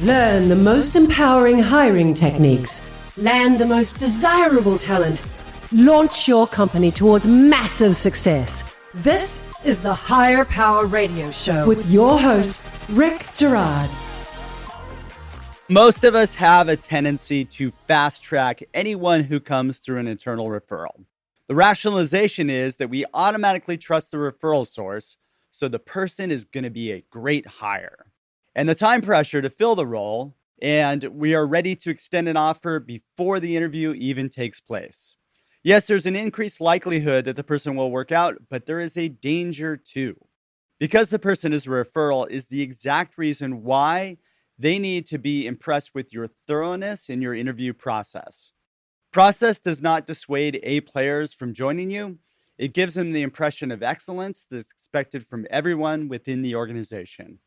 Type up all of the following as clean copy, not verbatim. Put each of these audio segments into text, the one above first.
Learn the most empowering hiring techniques. Land the most desirable talent. Launch your company towards massive success. This is the Higher Power Radio Show with your host, Rick Gerard. Most of us have a tendency to fast track anyone who comes through an internal referral. The rationalization is that we automatically trust the referral source, so the person is going to be a great hire. And the time pressure to fill the role, and we are ready to extend an offer before the interview even takes place. Yes, there's an increased likelihood that the person will work out, but there is a danger too. Because the person is a referral is the exact reason why they need to be impressed with your thoroughness in your interview process. Process does not dissuade A players from joining you. It gives them the impression of excellence that's expected from everyone within the organization.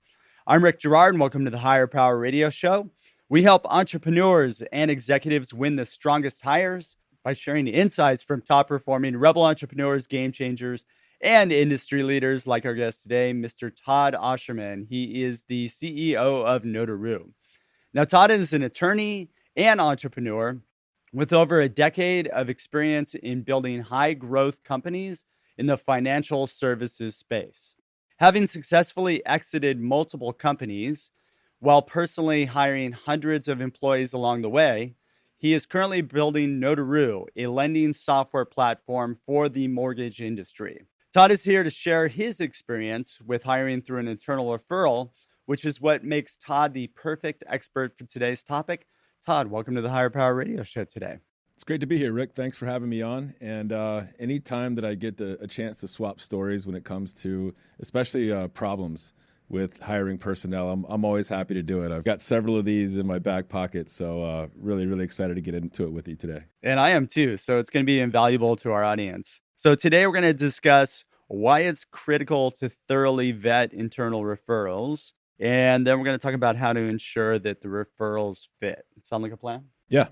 I'm Rick Gerard, and welcome to the Higher Power Radio Show. We help entrepreneurs and executives win the strongest hires by sharing insights from top-performing rebel entrepreneurs, game changers, and industry leaders like our guest today, Mr. Todd Ausherman. He is the CEO of Notaroo. Now, Todd is an attorney and entrepreneur with over a decade of experience in building high-growth companies in the financial services space. Having successfully exited multiple companies while personally hiring hundreds of employees along the way, he is currently building Notaroo, a lending software platform for the mortgage industry. Todd is here to share his experience with hiring through an internal referral, which is what makes Todd the perfect expert for today's topic. Todd, welcome to the Higher Power Radio Show today. It's great to be here, Rick. Thanks for having me on. And any time that I get a chance to swap stories when it comes to especially problems with hiring personnel, I'm always happy to do it. I've got several of these in my back pocket, so really excited to get into it with you today. And I am too, so it's going to be invaluable to our audience. So today we're going to discuss why it's critical to thoroughly vet internal referrals, and then we're going to talk about how to ensure that the referrals fit. Sound like a plan? Yeah.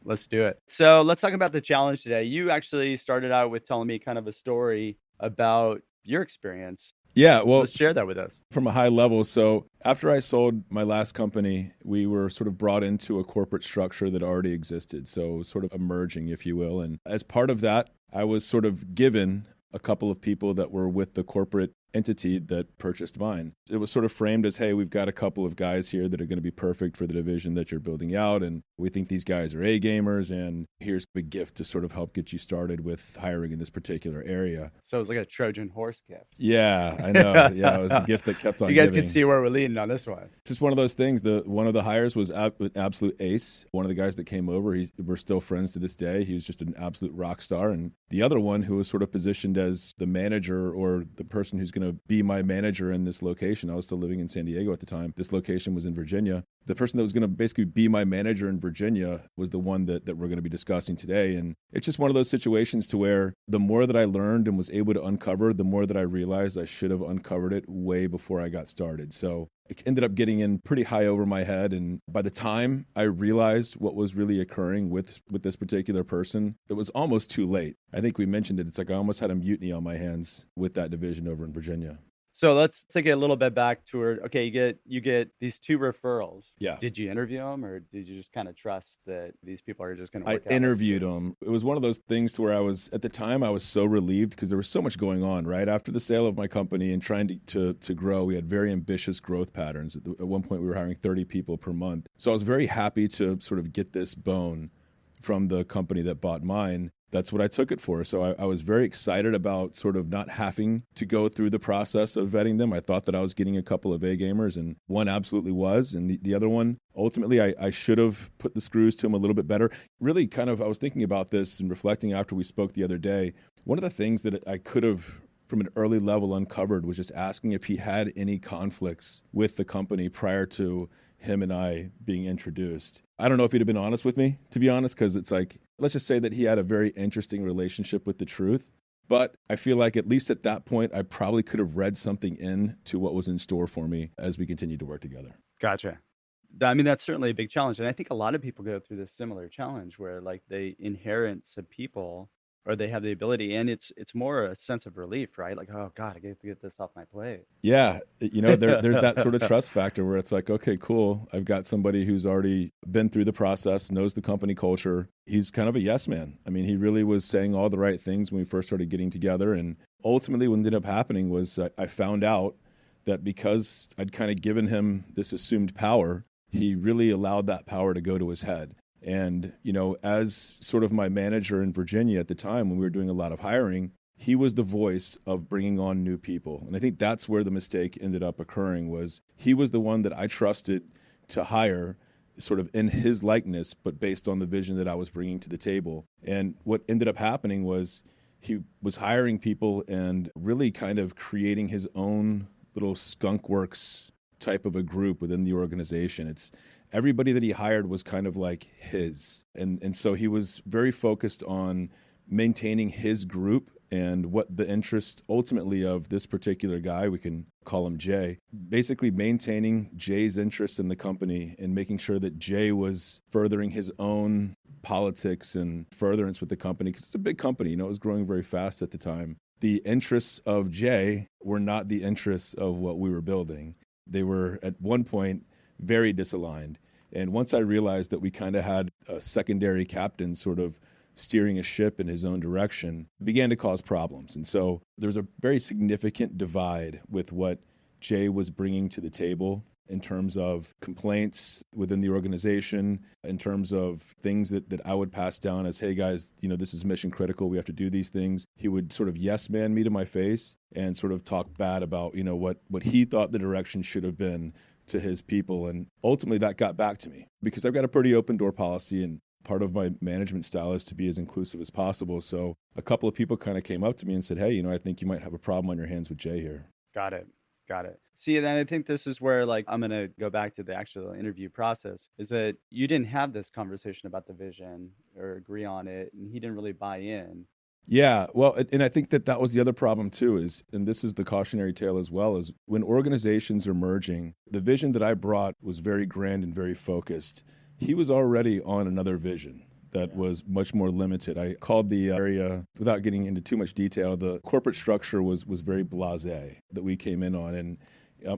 Let's do it. So let's talk about the challenge today. You actually started out with telling me kind of a story about your experience. Yeah, well, let's share that with us. From a high level. So after I sold my last company, we were sort of brought into a corporate structure that already existed. So sort of emerging, if you will. And as part of that, I was sort of given a couple of people that were with the corporate entity that purchased mine. It was sort of framed as, hey, we've got a couple of guys here that are going to be perfect for the division that you're building out, and we think these guys are A gamers, and here's a gift to sort of help get you started with hiring in this particular area. So it was like a Trojan horse gift. Yeah, I know. Yeah, it was the gift that kept on You guys giving. can see where we're leading on this one. It's just one of those things. One of the hires was an absolute ace. One of the guys that came over, we're still friends to this day. He was just an absolute rock star. And the other one, who was sort of positioned as the manager or the person who's going to be my manager in this location. I was still living in San Diego at the time. This location was in Virginia. The person that was going to basically be my manager in Virginia was the one that we're going to be discussing today. And it's just one of those situations to where the more that I learned and was able to uncover, the more that I realized I should have uncovered it way before I got started. So it ended up getting in pretty high over my head. And by the time I realized what was really occurring with this particular person, it was almost too late. I think we mentioned it. It's like I almost had a mutiny on my hands with that division over in Virginia. So let's take it a little bit back to where, okay, you get these two referrals. Yeah. Did you interview them, or did you just kind of trust that these people are just going to work out? I interviewed them. It was one of those things where at the time I was so relieved because there was so much going on, right? After the sale of my company and trying to grow, we had very ambitious growth patterns. At one point, we were hiring 30 people per month. So I was very happy to sort of get this bone from the company that bought mine. That's what I took it for. So I was very excited about sort of not having to go through the process of vetting them. I thought that I was getting a couple of A gamers, and one absolutely was. And the other one, ultimately, I should have put the screws to him a little bit better. Really kind of, I was thinking about this and reflecting after we spoke the other day. One of the things that I could have from an early level uncovered was just asking if he had any conflicts with the company prior to him and I being introduced. I don't know if he'd have been honest with me, to be honest, because it's like, let's just say that he had a very interesting relationship with the truth. But I feel like at least at that point, I probably could have read something into what was in store for me as we continued to work together. Gotcha. I mean, that's certainly a big challenge. And I think a lot of people go through this similar challenge where like they inherit some people or they have the ability, and it's more a sense of relief, right? Like, oh God, I get to get this off my plate. Yeah, there's that sort of trust factor where it's like, okay, cool. I've got somebody who's already been through the process, knows the company culture. He's kind of a yes man. I mean, he really was saying all the right things when we first started getting together. And ultimately what ended up happening was I found out that because I'd kind of given him this assumed power, he really allowed that power to go to his head. And, as sort of my manager in Virginia at the time when we were doing a lot of hiring, he was the voice of bringing on new people. And I think that's where the mistake ended up occurring, was he was the one that I trusted to hire sort of in his likeness, but based on the vision that I was bringing to the table. And what ended up happening was he was hiring people and really kind of creating his own little skunk works type of a group within the organization. It's everybody that he hired was kind of like his. And so he was very focused on maintaining his group and what the interest ultimately of this particular guy, we can call him Jay, basically maintaining Jay's interest in the company and making sure that Jay was furthering his own politics and furtherance with the company, because it's a big company, it was growing very fast at the time. The interests of Jay were not the interests of what we were building. They were at one point very disaligned. And once I realized that we kind of had a secondary captain sort of steering a ship in his own direction, it began to cause problems. And so there was a very significant divide with what Jay was bringing to the table in terms of complaints within the organization, in terms of things that I would pass down as, hey guys, this is mission critical. We have to do these things. He would sort of yes man me to my face and sort of talk bad about, what he thought the direction should have been to his people. And ultimately that got back to me because I've got a pretty open door policy, and part of my management style is to be as inclusive as possible. So a couple of people kind of came up to me and said, hey, I think you might have a problem on your hands with Jay here. Got it. See, and I think this is where I'm going to go back to the actual interview process, is that you didn't have this conversation about the vision or agree on it, and he didn't really buy in. Yeah, well, and I think that was the other problem too, and this is the cautionary tale as well, is when organizations are merging, the vision that I brought was very grand and very focused. He was already on another vision that was much more limited. I called the area, without getting into too much detail, the corporate structure was very blasé that we came in on. And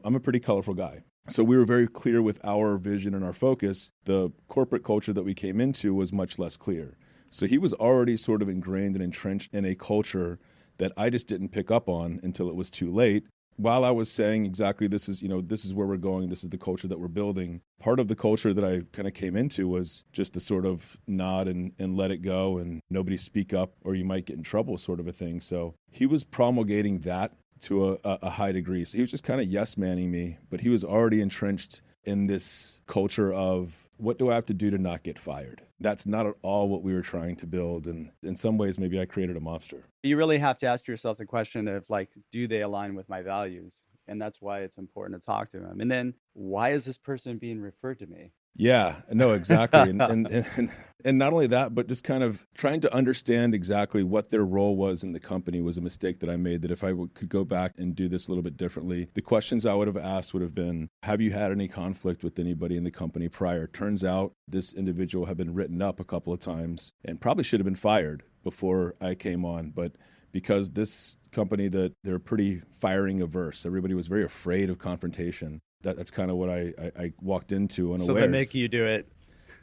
I'm a pretty colorful guy. So we were very clear with our vision and our focus. The corporate culture that we came into was much less clear. So he was already sort of ingrained and entrenched in a culture that I just didn't pick up on until it was too late. While I was saying exactly this is where we're going, this is the culture that we're building, part of the culture that I kind of came into was just the sort of nod and let it go and nobody speak up or you might get in trouble sort of a thing. So he was promulgating that to a high degree. So he was just kind of yes-manning me, but he was already entrenched in this culture of what do I have to do to not get fired? That's not at all what we were trying to build. And in some ways, maybe I created a monster. You really have to ask yourself the question of do they align with my values? And that's why it's important to talk to them. And then why is this person being referred to me? Yeah, no, exactly. And not only that, but just kind of trying to understand exactly what their role was in the company was a mistake that I made, that if I could go back and do this a little bit differently, the questions I would have asked would have been, have you had any conflict with anybody in the company prior? Turns out this individual had been written up a couple of times and probably should have been fired before I came on. But because this company, that they're pretty firing averse, everybody was very afraid of confrontation. That's kind of what I walked into unawares. So they make you do it.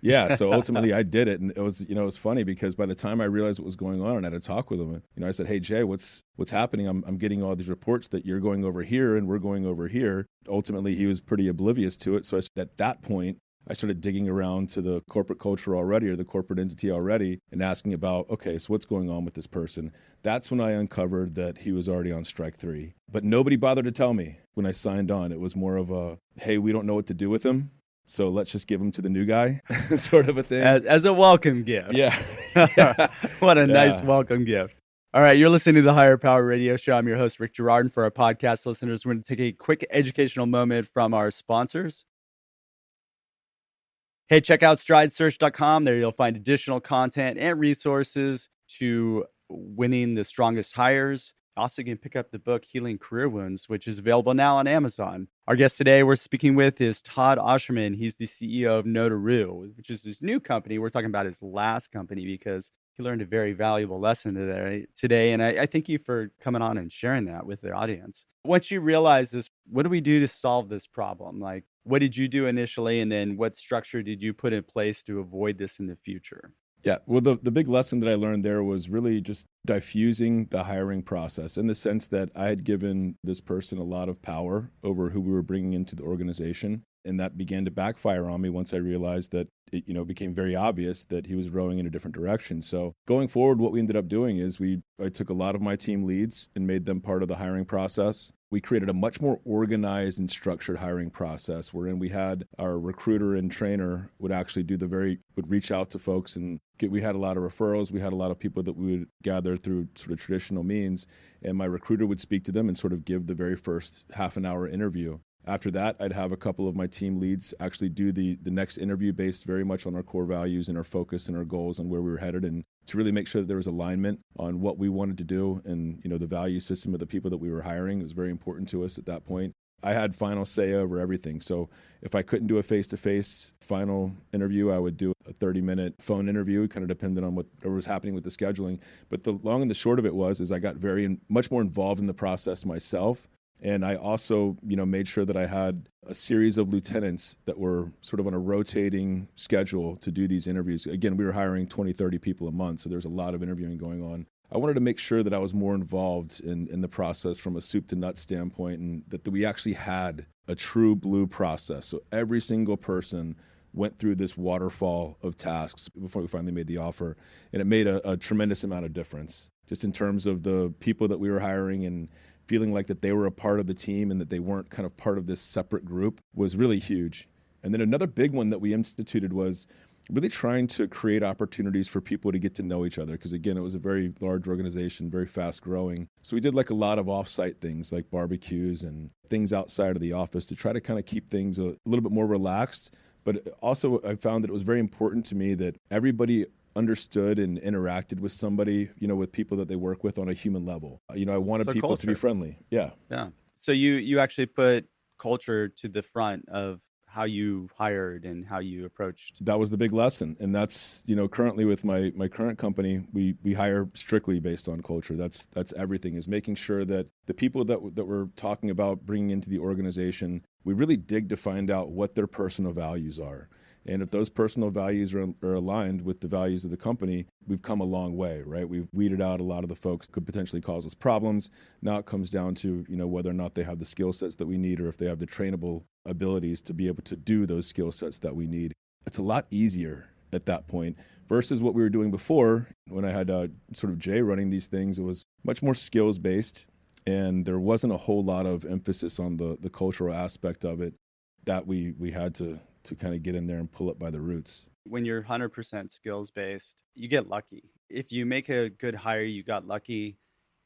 Yeah. So ultimately I did it. And it was, it was funny because by the time I realized what was going on and I had a talk with him, I said, hey, Jay, what's happening? I'm getting all these reports that you're going over here and we're going over here. Ultimately, he was pretty oblivious to it. So at that point, I started digging around to the corporate culture already, or the corporate entity already, and asking about, okay, so what's going on with this person? That's when I uncovered that he was already on strike 3. But nobody bothered to tell me when I signed on. It was more of a, hey, we don't know what to do with him, so let's just give him to the new guy sort of a thing. As a welcome gift. Yeah. What a nice welcome gift. All right, you're listening to the Higher Power Radio Show. I'm your host, Rick Girard. And for our podcast listeners, we're going to take a quick educational moment from our sponsors. Hey, check out stridesearch.com. There you'll find additional content and resources to winning the strongest hires. Also, you can pick up the book Healing Career Wounds, which is available now on Amazon. Our guest today we're speaking with is Todd Ausherman. He's the CEO of Notaroo, which is his new company. We're talking about his last company because You learned a very valuable lesson today. And I thank you for coming on and sharing that with the audience. Once you realize this, what do we do to solve this problem? Like, what did you do initially? And then what structure did you put in place to avoid this in the future? Yeah, well, the big lesson that I learned there was really just diffusing the hiring process in the sense that I had given this person a lot of power over who we were bringing into the organization. And that began to backfire on me once I realized that it became very obvious that he was rowing in a different direction. So going forward, what we ended up doing is I took a lot of my team leads and made them part of the hiring process. We created a much more organized and structured hiring process wherein we had our recruiter and trainer would actually would reach out to folks and we had a lot of referrals. We had a lot of people that we would gather through sort of traditional means. And my recruiter would speak to them and sort of give the very first half an hour interview. After that, I'd have a couple of my team leads actually do the next interview based very much on our core values and our focus and our goals and where we were headed, and to really make sure that there was alignment on what we wanted to do and the value system of the people that we were hiring. It was very important to us at that point. I had final say over everything. So if I couldn't do a face-to-face final interview, I would do a 30-minute phone interview. It kind of depended on what was happening with the scheduling. But the long and the short of it is I got much more involved in the process myself. And I also, made sure that I had a series of lieutenants that were sort of on a rotating schedule to do these interviews. Again, we were hiring 20, 30 people a month, so there's a lot of interviewing going on. I wanted to make sure that I was more involved in the process from a soup to nuts standpoint, and that we actually had a true blue process. So every single person went through this waterfall of tasks before we finally made the offer. And it made a tremendous amount of difference just in terms of the people that we were hiring and feeling like that they were a part of the team and that they weren't kind of part of this separate group was really huge. And then another big one that we instituted was really trying to create opportunities for people to get to know each other. Because again, it was a very large organization, very fast growing. So we did like a lot of offsite things like barbecues and things outside of the office to try to kind of keep things a little bit more relaxed. But also I found that it was very important to me that everybody understood and interacted with somebody, with people that they work with on a human level. I wanted people to be friendly. Yeah. Yeah. So you actually put culture to the front of how you hired and how you approached. That was the big lesson. And that's, currently with my current company, we hire strictly based on culture. That's everything, is making sure that the people that we're talking about bringing into the organization, we really dig to find out what their personal values are. And if those personal values are aligned with the values of the company, we've come a long way, right? We've weeded out a lot of the folks that could potentially cause us problems. Now it comes down to, whether or not they have the skill sets that we need or if they have the trainable abilities to be able to do those skill sets that we need. It's a lot easier at that point versus what we were doing before. When I had sort of Jay running these things, it was much more skills based, and there wasn't a whole lot of emphasis on the cultural aspect of it that we had to kind of get in there and pull up by the roots. When you're 100% skills based, you get lucky. If you make a good hire, you got lucky.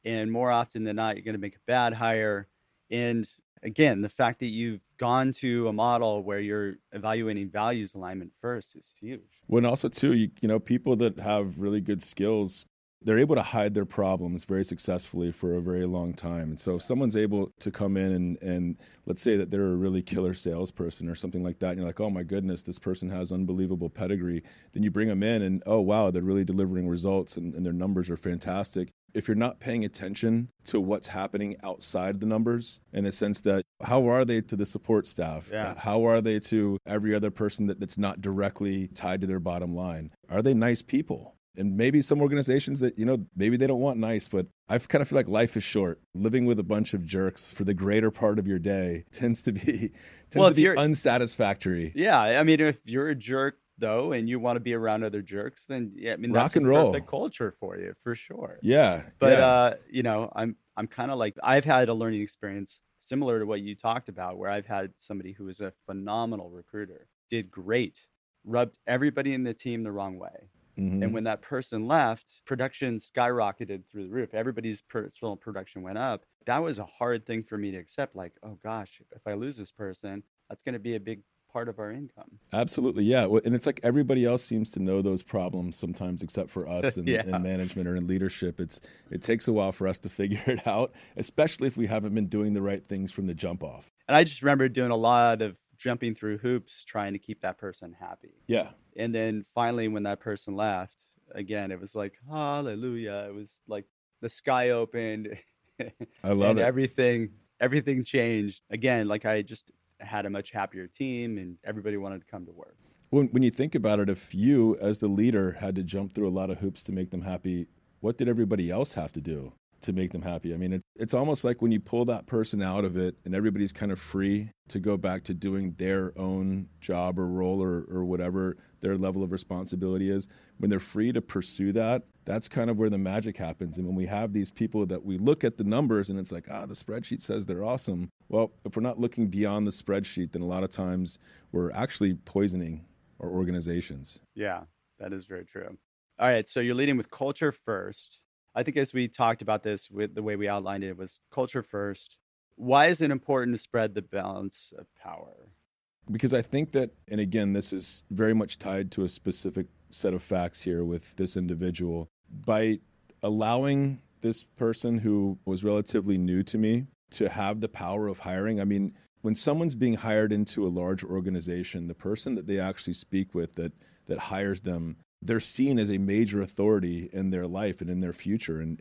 And more often than not, you're going to make a bad hire. And again, the fact that you've gone to a model where you're evaluating values alignment first is huge. Well, and also too, people that have really good skills, they're able to hide their problems very successfully for a very long time. And so if someone's able to come in and let's say that they're a really killer salesperson or something like that, and you're like, oh my goodness, this person has unbelievable pedigree, then you bring them in and, oh wow, they're really delivering results and their numbers are fantastic. If you're not paying attention to what's happening outside the numbers, in the sense that how are they to the support staff? Yeah. How are they to every other person that's not directly tied to their bottom line? Are they nice people? And maybe some organizations that, maybe they don't want nice, but I kind of feel like life is short. Living with a bunch of jerks for the greater part of your day tends to be unsatisfactory. Yeah. I mean, if you're a jerk, though, and you want to be around other jerks, then that's rock and roll. Perfect culture for you, for sure. Yeah. But, I'm kind of like, I've had a learning experience similar to what you talked about, where I've had somebody who was a phenomenal recruiter, did great, rubbed everybody in the team the wrong way. Mm-hmm. And when that person left, production skyrocketed through the roof. Everybody's personal production went up. That was a hard thing for me to accept. Like, oh gosh, if I lose this person, that's going to be a big part of our income. Absolutely. Yeah. And it's like everybody else seems to know those problems sometimes, except for us in management or in leadership. It takes a while for us to figure it out, especially if we haven't been doing the right things from the jump off. And I just remember doing a lot of jumping through hoops, trying to keep that person happy. Yeah. And then finally, when that person left, again, it was like, hallelujah. It was like the sky opened I love and it. everything changed. Again, like I just had a much happier team and everybody wanted to come to work. When you think about it, if you as the leader had to jump through a lot of hoops to make them happy, what did everybody else have to do to make them happy? I mean, it's almost like when you pull that person out of it and everybody's kind of free to go back to doing their own job or role or whatever their level of responsibility is. When they're free to pursue that, that's kind of where the magic happens. And when we have these people that we look at the numbers and it's like, the spreadsheet says they're awesome. Well, if we're not looking beyond the spreadsheet, then a lot of times we're actually poisoning our organizations. Yeah, that is very true. All right, so you're leading with culture first. I think as we talked about this with the way we outlined it was culture first. Why is it important to spread the balance of power? Because I think that, and again, this is very much tied to a specific set of facts here with this individual. By allowing this person who was relatively new to me to have the power of hiring, I mean, when someone's being hired into a large organization, the person that they actually speak with that hires them, they're seen as a major authority in their life and in their future. And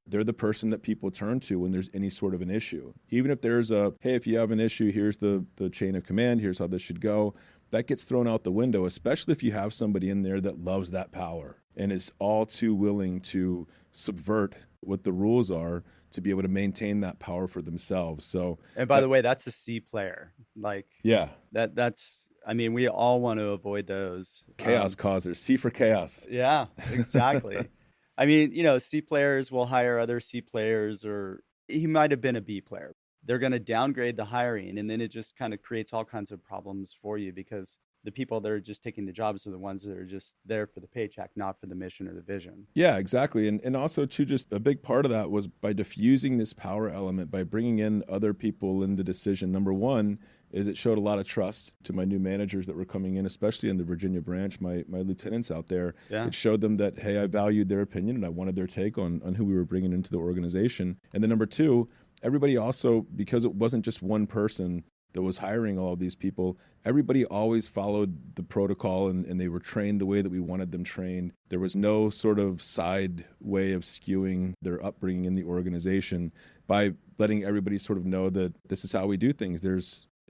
they're the person that people turn to when there's any sort of an issue. Even if there's hey, if you have an issue, here's the chain of command, here's how this should go. That gets thrown out the window, especially if you have somebody in there that loves that power and is all too willing to subvert what the rules are to be able to maintain that power for themselves. So, and by the way, that's a C player. Like, yeah, that's, I mean, we all want to avoid those chaos causers. C for chaos. Yeah, exactly. I mean, C players will hire other C players, or he might have been a B player. They're going to downgrade the hiring, and then it just kind of creates all kinds of problems for you because the people that are just taking the jobs are the ones that are just there for the paycheck, not for the mission or the vision. Yeah, exactly. And also, too, just a big part of that was by diffusing this power element, by bringing in other people in the decision. Number one is it showed a lot of trust to my new managers that were coming in, especially in the Virginia branch, my lieutenants out there. Yeah. It showed them that, hey, I valued their opinion and I wanted their take on who we were bringing into the organization. And then number two, everybody also, because it wasn't just one person that was hiring all of these people, everybody always followed the protocol and they were trained the way that we wanted them trained. There was no sort of side way of skewing their upbringing in the organization by letting everybody sort of know that this is how we do things.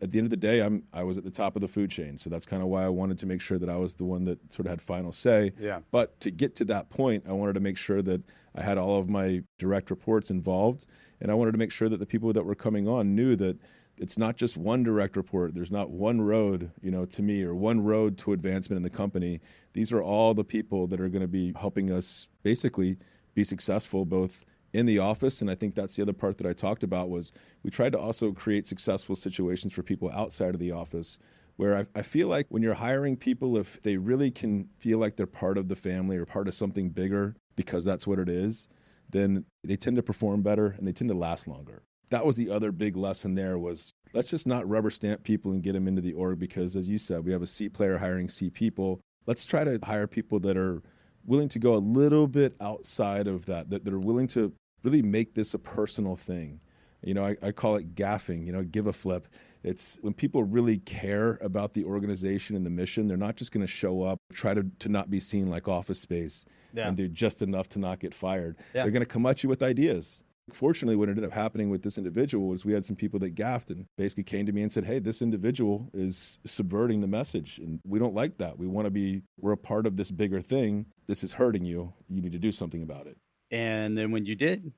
At the end of the day, I was at the top of the food chain. So that's kind of why I wanted to make sure that I was the one that sort of had final say. Yeah. But to get to that point, I wanted to make sure that I had all of my direct reports involved. And I wanted to make sure that the people that were coming on knew that it's not just one direct report. There's not one road, to me or one road to advancement in the company. These are all the people that are going to be helping us basically be successful both in the office. And I think that's the other part that I talked about was we tried to also create successful situations for people outside of the office where I feel like when you're hiring people, if they really can feel like they're part of the family or part of something bigger, because that's what it is, then they tend to perform better and they tend to last longer. That was the other big lesson there was let's just not rubber stamp people and get them into the org because, as you said, we have a C player hiring C people. Let's try to hire people that are willing to go a little bit outside of that are willing to really make this a personal thing. I call it gaffing, give a flip. It's when people really care about the organization and the mission, they're not just going to show up, try to not be seen like Office Space and do just enough to not get fired. Yeah. They're going to come at you with ideas. Fortunately, what ended up happening with this individual was we had some people that gaffed and basically came to me and said, hey, this individual is subverting the message and we don't like that. We're a part of this bigger thing. This is hurting you. You need to do something about it. And then when you did?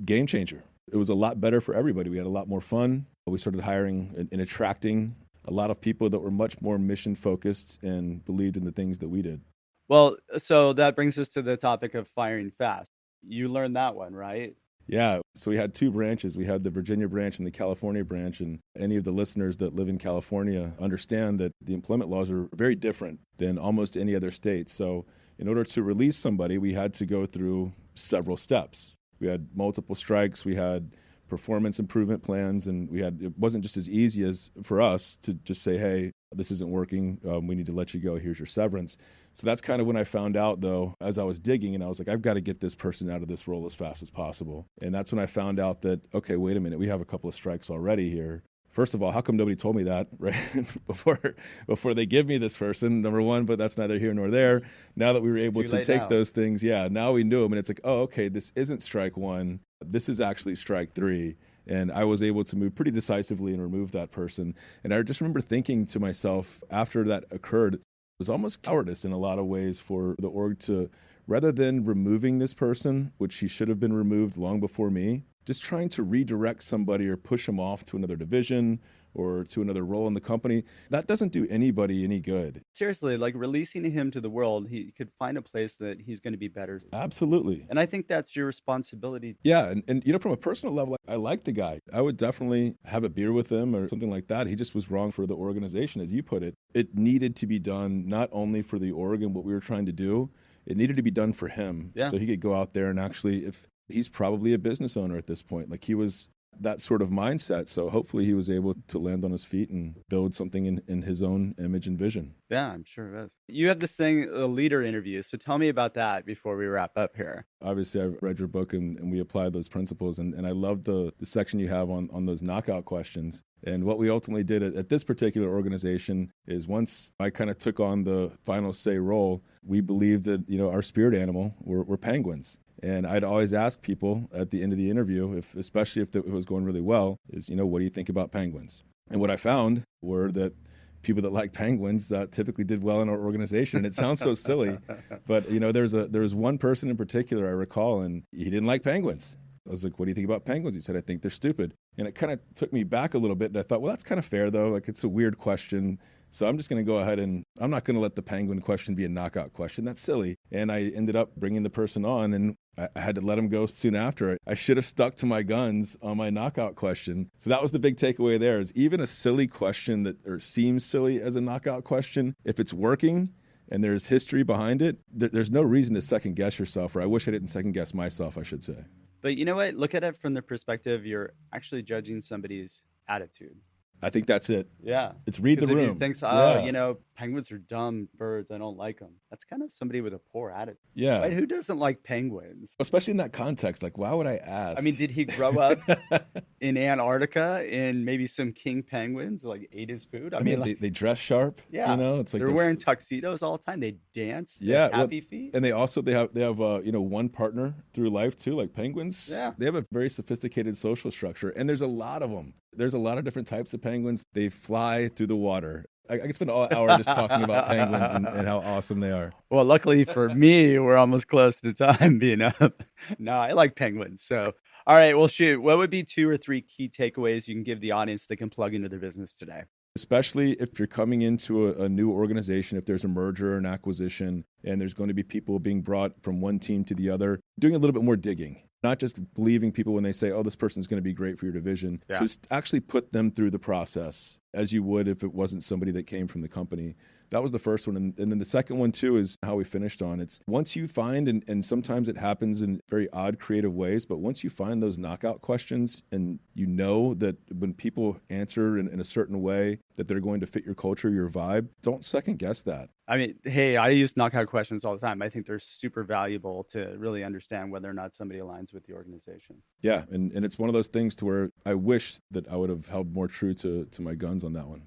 Game changer. It was a lot better for everybody. We had a lot more fun. We started hiring and attracting a lot of people that were much more mission focused and believed in the things that we did. Well, so that brings us to the topic of firing fast. You learned that one, right? Yeah. So we had two branches. We had the Virginia branch and the California branch. And any of the listeners that live in California understand that the employment laws are very different than almost any other state. So in order to release somebody, we had to go through several steps. We had multiple strikes. We had performance improvement plans. And it wasn't just as easy as for us to just say, hey, this isn't working. We need to let you go. Here's your severance. So that's kind of when I found out, though, as I was digging, and I was like, I've got to get this person out of this role as fast as possible. And that's when I found out that, okay, wait a minute, we have a couple of strikes already here first of all, how come nobody told me that right before they give me this person? Number one, but that's neither here nor there. Now that we were able to take those things, now we knew them, and it's like, oh, okay, this isn't strike one. This is actually strike three. And I was able to move pretty decisively and remove that person. And I just remember thinking to myself after that occurred, it was almost cowardice in a lot of ways for the org to, rather than removing this person, which he should have been removed long before me, just trying to redirect somebody or push them off to another division or to another role in the company. That doesn't do anybody any good. Seriously, like releasing him to the world, he could find a place that he's going to be better. Absolutely. And I think that's your responsibility. Yeah. And from a personal level, I like the guy. I would definitely have a beer with him or something like that. He just was wrong for the organization, as you put it. It needed to be done not only for the org and what we were trying to do, it needed to be done for him. So he could go out there and actually, if he's probably a business owner at this point, like he was that sort of mindset. So hopefully he was able to land on his feet and build something in his own image and vision. Yeah, I'm sure it is. You have this thing, a leader interview. So tell me about that before we wrap up here. Obviously, I've read your book and we applied those principles. And I love the section you have on those knockout questions. And what we ultimately did at this particular organization is once I kind of took on the final say role, we believed that, our spirit animal were penguins. And I'd always ask people at the end of the interview, especially if it was going really well, is, what do you think about penguins? And what I found were that people that like penguins typically did well in our organization. And it sounds so silly, but there was one person in particular I recall, and he didn't like penguins. I was like, what do you think about penguins? He said, I think they're stupid. And it kind of took me back a little bit. And I thought, well, that's kind of fair, though. Like, it's a weird question. So I'm just going to go ahead and I'm not going to let the penguin question be a knockout question. That's silly. And I ended up bringing the person on, and I had to let him go soon after. I should have stuck to my guns on my knockout question. So that was the big takeaway there, is even a silly question or seems silly as a knockout question, if it's working and there's history behind it, there's no reason to second guess yourself, or I wish I didn't second guess myself, I should say. But you know what? Look at it from the perspective, you're actually judging somebody's attitude. I think that's it. Yeah. It's read the room. If you think, penguins are dumb birds, I don't like them. That's kind of somebody with a poor attitude. Yeah. Right? Who doesn't like penguins? Especially in that context. Like, why would I ask? I mean, did he grow up in Antarctica and maybe some king penguins ate his food? I mean, they dress sharp. Yeah. It's like they're wearing tuxedos all the time. They dance. Yeah. Happy feet. And they have one partner through life too. Like penguins, they have a very sophisticated social structure, and there's a lot of them. There's a lot of different types of penguins. They fly through the water. I could spend all hour just talking about penguins and how awesome they are. Well, luckily for me, we're almost close to time being up. No, I like penguins. So, all right, well, shoot. What would be 2 or 3 key takeaways you can give the audience that can plug into their business today? Especially if you're coming into a new organization, if there's a merger or an acquisition, and there's going to be people being brought from one team to the other, doing a little bit more digging. Not just believing people when they say, oh, this person's going to be great for your division. Yeah. So actually put them through the process as you would if it wasn't somebody that came from the company. That was the first one. And then the second one, too, is how we finished on. It's once you find, and sometimes it happens in very odd, creative ways, but once you find those knockout questions and you know that when people answer in a certain way that they're going to fit your culture, your vibe, don't second guess that. I mean, hey, I use knockout questions all the time. I think they're super valuable to really understand whether or not somebody aligns with the organization. Yeah, and it's one of those things to where I wish that I would have held more true to my guns on that one.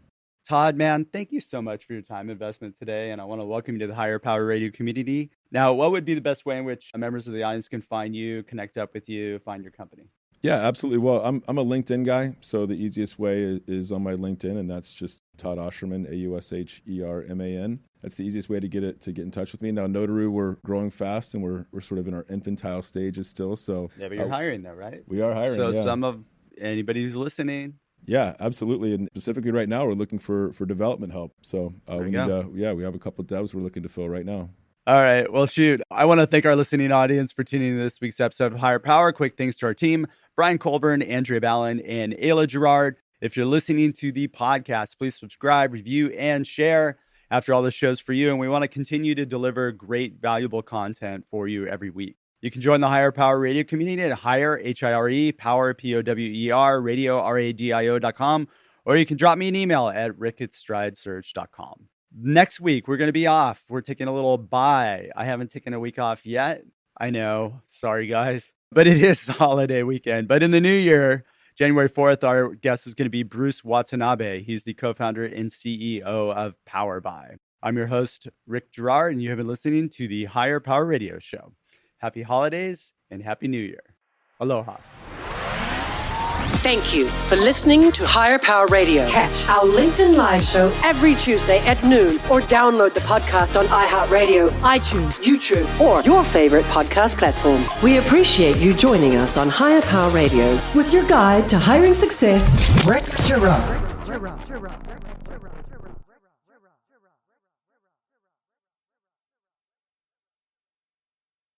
Todd, man, thank you so much for your time investment today. And I want to welcome you to the Higher Power Radio community. Now, what would be the best way in which members of the audience can find you, connect up with you, find your company? Yeah, absolutely. Well, I'm a LinkedIn guy. So the easiest way is on my LinkedIn, and that's just Todd Ausherman, Aushерman. That's the easiest way to get in touch with me. Now, Notaroo, we're growing fast, and we're sort of in our infantile stages still. So yeah, but you're hiring though, right? We are hiring. So anybody who's listening. Yeah, absolutely. And specifically right now, we're looking for development help. So we have a couple of devs we're looking to fill right now. All right. Well, shoot. I want to thank our listening audience for tuning in to this week's episode of Higher Power. Quick thanks to our team, Brian Colburn, Andrea Ballin, and Ayla Gerard. If you're listening to the podcast, please subscribe, review, and share. After all, this show's for you, and we want to continue to deliver great, valuable content for you every week. You can join the Higher Power Radio community at Higher, H-I-R-E, Power, P-O-W-E-R, Radio, R-A-D-I-O.com, or you can drop me an email at rick@stridesearch.com. Next week, we're going to be off. We're taking a little bye. I haven't taken a week off yet. I know. Sorry, guys. But it is the holiday weekend. But in the new year, January 4th, our guest is going to be Bruce Watanabe. He's the co-founder and CEO of PowerBuy. I'm your host, Rick Gerard, and you have been listening to the Higher Power Radio Show. Happy holidays and Happy New Year. Aloha. Thank you for listening to Higher Power Radio. Catch our LinkedIn Live show every Tuesday at noon or download the podcast on iHeartRadio, iTunes, YouTube, or your favorite podcast platform. We appreciate you joining us on Higher Power Radio with your guide to hiring success, Rick Gerard.